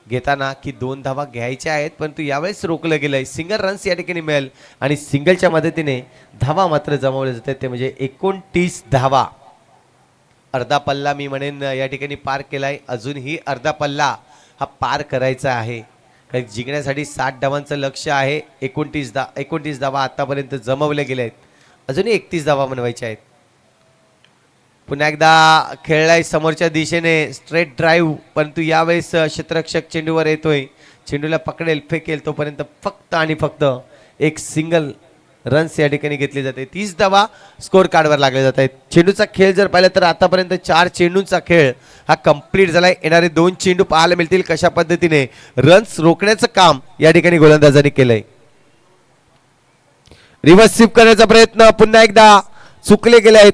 घेताना की 2 धावा घ्यायच्या आहेत, परंतु यावेळेस रोखलं गेलंय. सिंगल रन्स या ठिकाणी मिळेल आणि सिंगलच्या मदतीने धावा मात्र जमवले जातात, ते म्हणजे 29 धावा. अर्धा पल्ला मी म्हणेन या ठिकाणी पार केलाय. अजूनही अर्धा पल्ला हा पार करायचा आहे, कारण जिंकण्यासाठी 60 धावांचं लक्ष आहे. 29 धावा आतापर्यंत जमवले गेले आहेत, अजूनही 31 धावा बनवायच्या आहेत. पुन्हा एकदा खेळलाय समोरच्या दिशेने स्ट्रेट ड्राईव्ह, परंतु यावेळेस क्षेत्ररक्षक चेंडूवर येतोय, चेंडूला पकडेल फेकेल तोपर्यंत फक्त आणि फक्त एक सिंगल रन्स या ठिकाणी घेतली जाते. 30 धावा स्कोर कार्डवर लागले जात आहेत. चेंडूचा खेळ जर पाहिला तर आतापर्यंत 4 चेंडूंचा खेळ हा कंप्लीट झालाय. येणारे 2 चेंडू पाहायला मिळतील कशा पद्धतीने रन्स रोखण्याचं काम या ठिकाणी गोलंदाजांनी केलंय. रिव्हर्स स्वीप करण्याचा प्रयत्न पुन्हा एकदा चुकले गेले आहेत.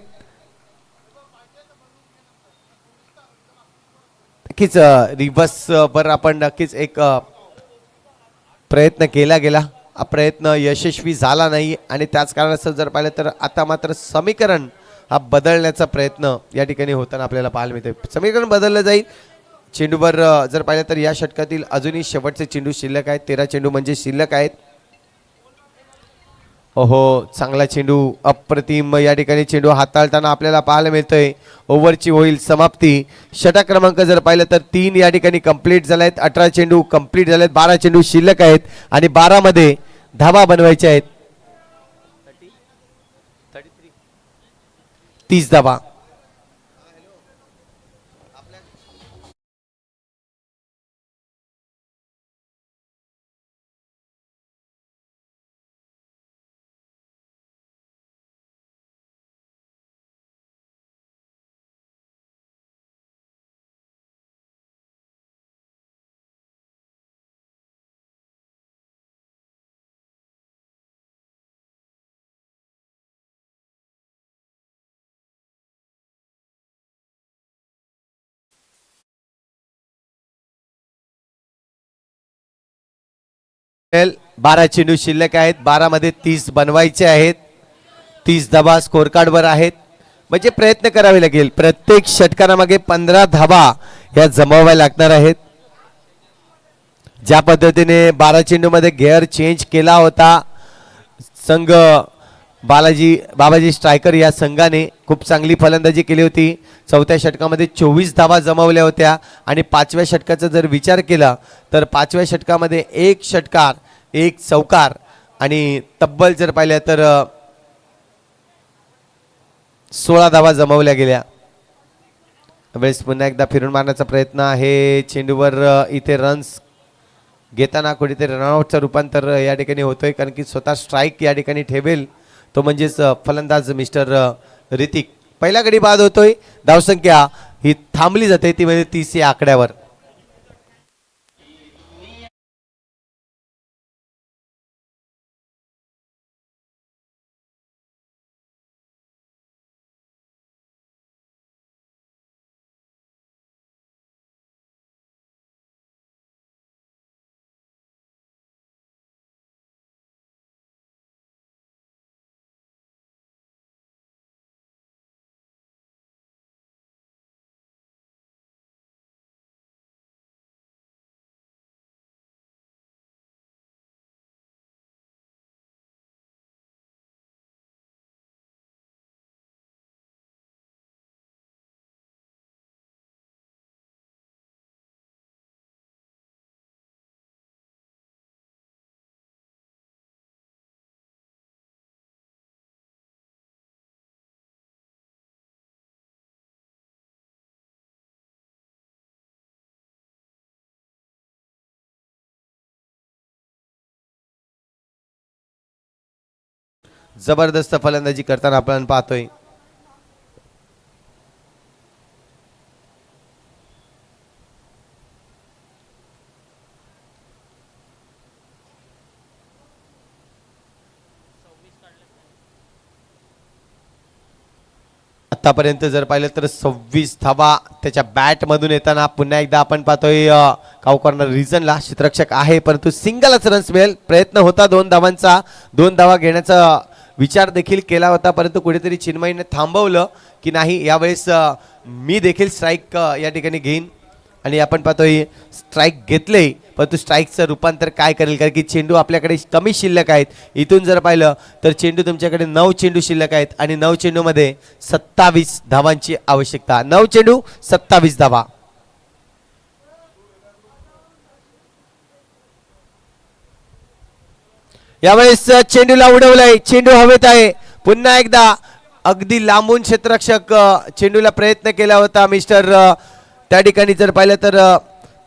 नक्कीच रिव्हर्स वर आपण नक्कीच एक प्रयत्न केला गेला, हा प्रयत्न यशस्वी झाला नाही आणि त्याच कारणास्तव जर पाहिलं तर आता मात्र समीकरण हा बदलण्याचा प्रयत्न या ठिकाणी होताना आपल्याला पाहायला मिळते. समीकरण बदललं जाईल. चेंडूवर जर पाहिलं तर या षटकातील अजूनही शेवटचे चेंडू शिल्लक आहेत. 13 चेंडू म्हणजे शिल्लक आहेत. ओहो, चांगला चेंडू, अप्रतिम या ठिकाणी चेंडू हाताळताना आपल्याला पाहायला मिळतोय. ओव्हरची होईल समाप्ती. षटक क्रमांक जर पाहिलं तर 3 या ठिकाणी कंप्लीट झाले आहेत. 18 चेंडू कंप्लीट झाले आहेत. 12 चेंडू शिल्लक आहेत आणि 12 मध्ये धावा बनवायच्या आहेत. 30 धावा. एल 12 चेंडू शिल्लक आहेत. 12 मध्ये 30 बनवायचे आहेत. 30 धावा स्कोर कार्डवर आहेत, म्हणजे प्रयत्न करावे लागेल. प्रत्येक षटकारामागे 15 धावा या जमवाव्या लागणार आहेत. ज्या पद्धतीने 12 चेंडू मध्ये गेअर चेंज केला होता संघ बाबाजी स्ट्रायकर या संघाने खूप चांगली फलंदाजी केली होती. 4थ्या षटकामध्ये 24 धावा जमवल्या होत्या आणि 5व्या षटकाचा जर विचार केला तर 5व्या षटकामध्ये 1 षटकार 1 चौकार आणि तब्बल जर पाहिल्या तर 16 धावा जमवल्या गेल्या. वेळेस पुन्हा एकदा फिरून मारण्याचा प्रयत्न आहे. चेंडूवर इथे रन्स घेताना कुठेतरी रनआउटचं रूपांतर या ठिकाणी होतोय, कारण की स्वतः स्ट्राईक या ठिकाणी ठेवेल तो म्हणजेच फलंदाज मिस्टर ऋतिक. पहिला गडी बाद होतोय. धावसंख्या ही थांबली जाते ती म्हणजे 30 या आकड्यावर. जबरदस्त फलंदाजी करताना आपण पाहतोय. आतापर्यंत जर पाहिलं तर 26 धावा त्याच्या बॅट मधून येताना पुन्हा एकदा आपण पाहतोय काउ कॉर्नर रिजनला क्षेत्ररक्षक आहे परंतु सिंगलच रन्स मिळेल. प्रयत्न होता 2 धावांचा, 2 धावा घेण्याचा विचार देखील केला होता परंतु कुठेतरी चिन्मयीने थांबवलं की नाही यावेळेस मी देखील स्ट्राईक या ठिकाणी घेईन आणि आपण पाहतोय स्ट्राईक घेतले परंतु स्ट्राईकचं रूपांतर काय करेल कारण की चेंडू आपल्याकडे कमी शिल्लक आहेत. इथून जर पाहिलं तर चेंडू तुमच्याकडे 9 चेंडू शिल्लक आहेत आणि 9 चेंडूमध्ये 27 धावांची आवश्यकता. 9 चेंडू 27 धावा. यावेळेस चेंडूला उडवलाय, चेंडू हवेत आहे. पुन्हा एकदा अगदी लांबून क्षेत्ररक्षक चेंडूला प्रयत्न केला होता मिस्टर त्या ठिकाणी जर पाहिलं तर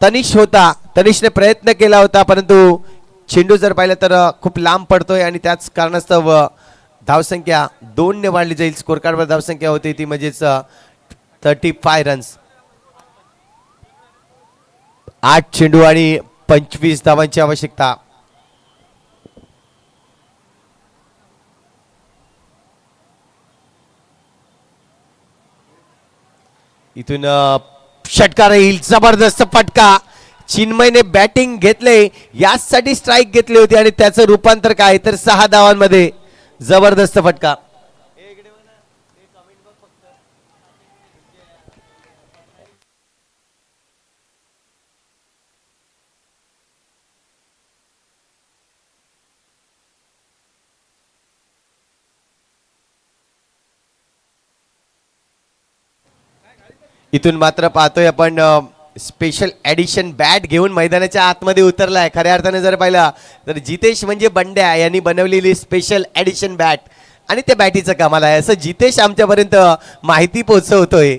तनिष होता, तनिषने प्रयत्न केला होता परंतु चेंडू जर पाहिलं तर खूप लांब पडतोय आणि त्याच कारणास्तव धावसंख्या 2 ने वाढली जाईल. स्कोर कार्डवर धावसंख्या होती ती म्हणजेच 35 रन्स. 8 चेंडू आणि 25 धावांची आवश्यकता. इथून षटकार येईल, जबरदस्त फटका. चिन्मयने बॅटिंग घेतले यासाठी स्ट्राईक घेतली होती आणि त्याचं रूपांतर काय तर 6 धावांमध्ये. जबरदस्त फटका. इथून मात्र पाहतोय आपण स्पेशल एडिशन बॅट घेऊन मैदानाच्या आतमध्ये उतरलाय. खऱ्या अर्थाने जर पाहिलं तर जितेश म्हणजे बंड्या यांनी बनवलेली स्पेशल एडिशन बॅट आणि त्या बॅटीचं कमाल आहे असं जितेश आमच्यापर्यंत माहिती पोहोचवतोय.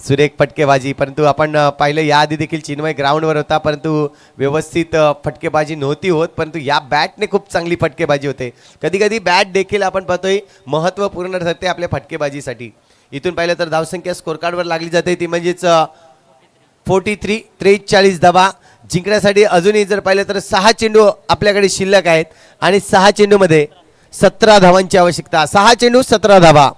सुरेख फटकेबाजी परंतु आपण पाहिलं याआधी देखील चिन्मय ग्राउंडवर होता परंतु व्यवस्थित फटकेबाजी नव्हती होत परंतु या बॅटने खूप चांगली फटकेबाजी होते. कधी कधी बॅट देखील आपण पाहतोय महत्त्वपूर्ण ठरते आपल्या फटकेबाजीसाठी. इथून पाहिलं तर धावसंख्या स्कोर कार्डवर लागली जाते ती म्हणजेच 43 धावा जिंकण्यासाठी अजूनही जर पाहिलं तर 6 चेंडू आपल्याकडे शिल्लक आहेत आणि 6 चेंडूमध्ये 17 धावांची आवश्यकता. 6 चेंडू 17 धावा.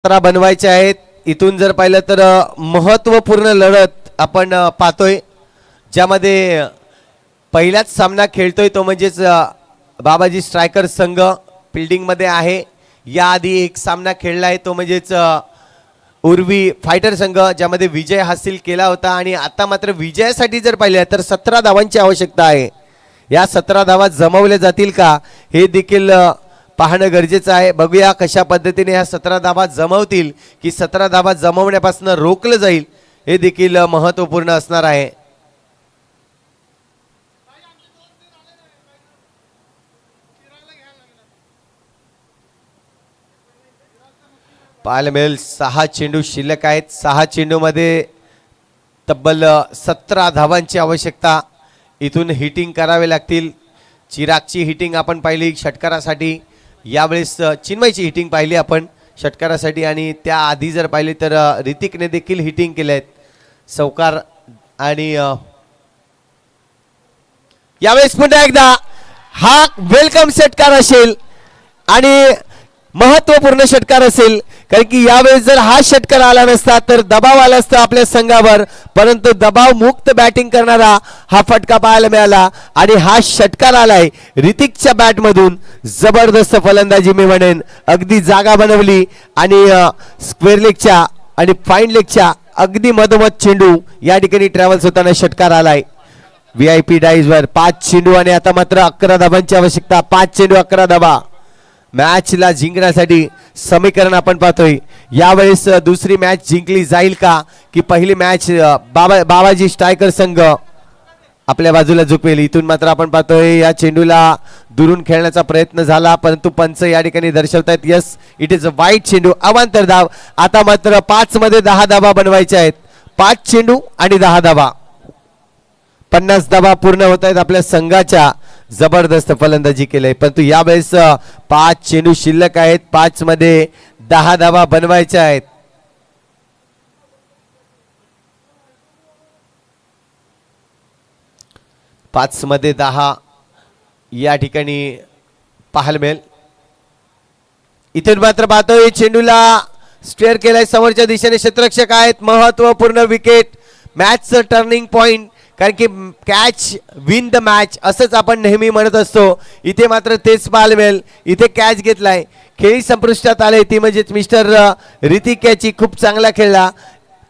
बनवायचे आहेत. इथून जर पाहिलं तर महत्त्वपूर्ण लढत आपण पाहतोय ज्यामध्ये पहिलाच सामना खेळतोय तो म्हणजेच बाबाजी स्ट्रायकर संघ फिल्डिंग मध्ये आहे. याआधी एक सामना खेळला आहे तो म्हणजेच उर्वी फायटर संघ ज्यामध्ये विजय हासिल केला होता आणि आता मात्र विजयासाठी जर पाहिलं तर 17 धावांची आवश्यकता आहे. या 17 धावा जमवल्या जातील का हे देखील पाहणं गरजेचं आहे. बघूया कशा पद्धतीने ह्या 17 धावा जमवतील की 17 धावा जमवण्यापासून रोखलं जाईल हे देखील महत्त्वपूर्ण असणार आहे. पाहायला मिळेल 6 चेंडू शिल्लक आहेत. 6 चेंडूमध्ये तब्बल 17 धावांची आवश्यकता. इथून हिटिंग करावे लागतील. चिरागची हिटिंग आपण पाहिली षटकारासाठी, यावेळेस चिन्मयची हिटिंग पाहिली आपण षटकारासाठी आणि त्याआधी जर पाहिली तर ऋतिकने देखील हिटिंग केले आहेत. सौकार आणि यावेळेस पुन्हा एकदा हा वेलकम षटकार असेल आणि महत्त्वपूर्ण षटकार असेल कारण की यावेळेस जर हा षटकार आला नसता तर दबाव आला असता आपल्या संघावर परंतु दबाव मुक्त बॅटिंग करणारा हा फटका पाहायला मिळाला आणि हा षटकार आलाय ऋतिकच्या बॅटमधून. जबरदस्त फलंदाजी मी म्हणेन. अगदी जागा बनवली आणि स्क्वेअर लेगच्या आणि फाईन लेगच्या अगदी मधोमध चेंडू या ठिकाणी ट्रॅव्हल्स होताना षटकार आलाय. VIP डाईजवर 5 चेंडू आणि आता मात्र 11 धाबांची आवश्यकता. 5 चेंडू 11 धाबा मॅचला जिंकण्यासाठी समीकरण आपण पाहतोय. यावेळेस दुसरी मॅच जिंकली जाईल का की पहिली मॅच बाबाजी स्ट्रायकर संघ आपल्या बाजूला झुकवेल. इथून मात्र आपण पाहतोय या चेंडूला दुरून खेळण्याचा प्रयत्न झाला परंतु पंच या ठिकाणी दर्शवतायत यस इट इज अ वाईट चेंडू. अवांतर धाव. आता मात्र 5 मध्ये 10 धाबा बनवायच्या आहेत. 5 चेंडू आणि 10 धाबा 50 धाबा पूर्ण होत आहेत आपल्या संघाच्या. जबरदस्त फलंदाजी केलंय परंतु यावेळेस 5 चेंडू शिल्लक आहेत. 5 मध्ये 10 धाबा बनवायच्या आहेत. पाच मध्ये 10 या ठिकाणी पाहायला मिळेल. इथून मात्र पाहतोय चेंडूला स्टेअर केलाय समोरच्या दिशेने क्षेत्ररक्षक आहेत. महत्वपूर्ण विकेट मॅचचं टर्निंग पॉइंट कारण की कॅच विन द मॅच असंच आपण नेहमी म्हणत असतो. इथे मात्र तेच पाहायला मिळेल. इथे कॅच घेतलाय खेळी संपुष्टात आले ती म्हणजेच मिस्टर ऋतिक याची खूप चांगला खेळला.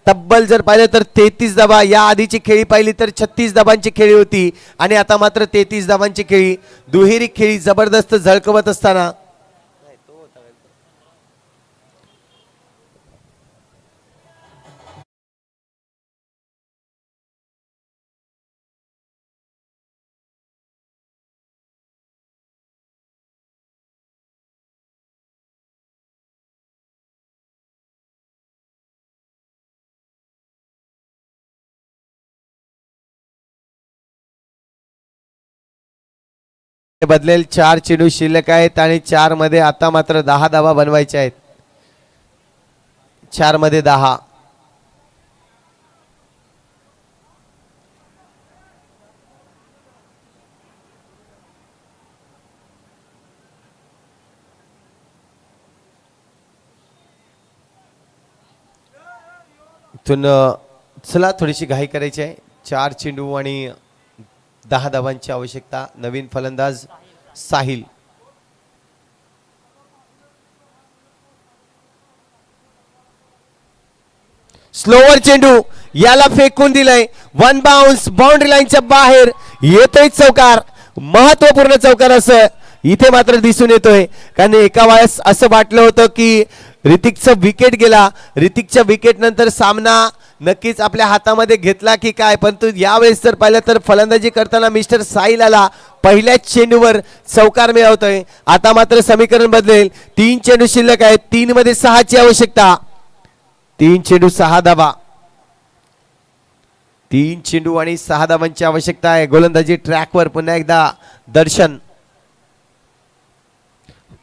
तब्बल जर पाहिलं तर 33 धाबा. या आधीची खेळी पाहिली तर 36 धाबांची खेळी होती आणि आता मात्र 33 धाबांची खेळी. दुहेरी खेळी जबरदस्त झळकवत असताना बदलेल. 4 चेंडू शिल्लक आहेत आणि 4 मध्ये आता मात्र 10 धाबा बनवायच्या आहेत. 4 मध्ये 10. इथून चला थोडीशी घाई करायची आहे. 4 चेंडू आणि 10 धाबांची आवश्यकता. नवीन फलंदाज साहिल. स्लोवर चेंडू याला फेकून दिलंय. 1 बाउन्स बाउंड्री लाईनच्या बाहेर येतोय चौकार. महत्वपूर्ण चौकार असं इथे मात्र दिसून येतोय कारण एका वेळेस असं वाटलं होतं की ऋतिकचं विकेट गेला. ऋतिकच्या विकेट नंतर सामना नक्कीच आपल्या हातामध्ये घेतला की काय परंतु यावेळेस जर पाहिलं तर फलंदाजी करताना मिस्टर साहिलाला पहिल्याच चेंडूवर चौकार मिळवतोय. आता मात्र समीकरण बदलेल. 3 चेंडू शिल्लक आहेत. 3 मध्ये 6 ची आवश्यकता. 3 चेंडू 6 धाबा. 3 चेंडू आणि 6 धाबांची आवश्यकता आहे. गोलंदाजी ट्रॅकवर पुन्हा एकदा दर्शन.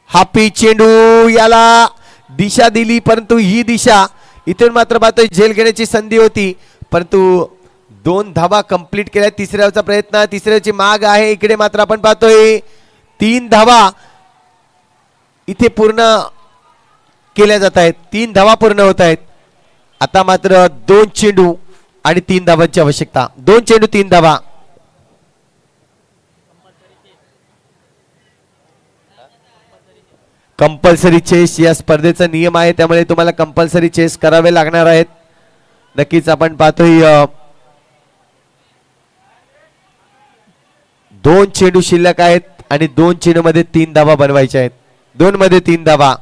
हापी चेंडू याला दिशा दिली परंतु ही दिशा इथून मात्र पाहतोय झेल घेण्याची संधी होती परंतु 2 धाबा कंप्लीट केल्या. तिसऱ्याचा प्रयत्न. तिसऱ्याची माग आहे. इकडे मात्र आपण पाहतोय 3 धाबा इथे पूर्ण केल्या जात आहेत. 3 धाबा पूर्ण होत आहेत. आता मात्र 2 चेंडू आणि 3 धाबांची आवश्यकता. 2 चेंडू 3 धाबा. कंपल्सरी चेस या स्पर्धेचा नियम आहे त्यामुळे तुम्हाला कंपल्सरी चेस करावे लागणार आहेत. नक्कीच आपण पाहतोय 2 चेंडू शिल्लक आहेत आणि 2 चेंडू मध्ये 3 धाबा बनवायचे आहेत. 2 मध्ये 3 धाबा.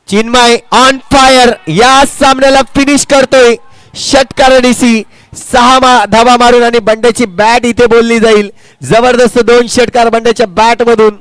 चिन्मय ऑन फायर या सामन्याला फिनिश करतोय. षटकार डीसी 6 धाबा मारून आणि बंड्याची बॅट इथे बोलली जाईल. जबरदस्त 2 षटकार बंड्याच्या बॅट मधून.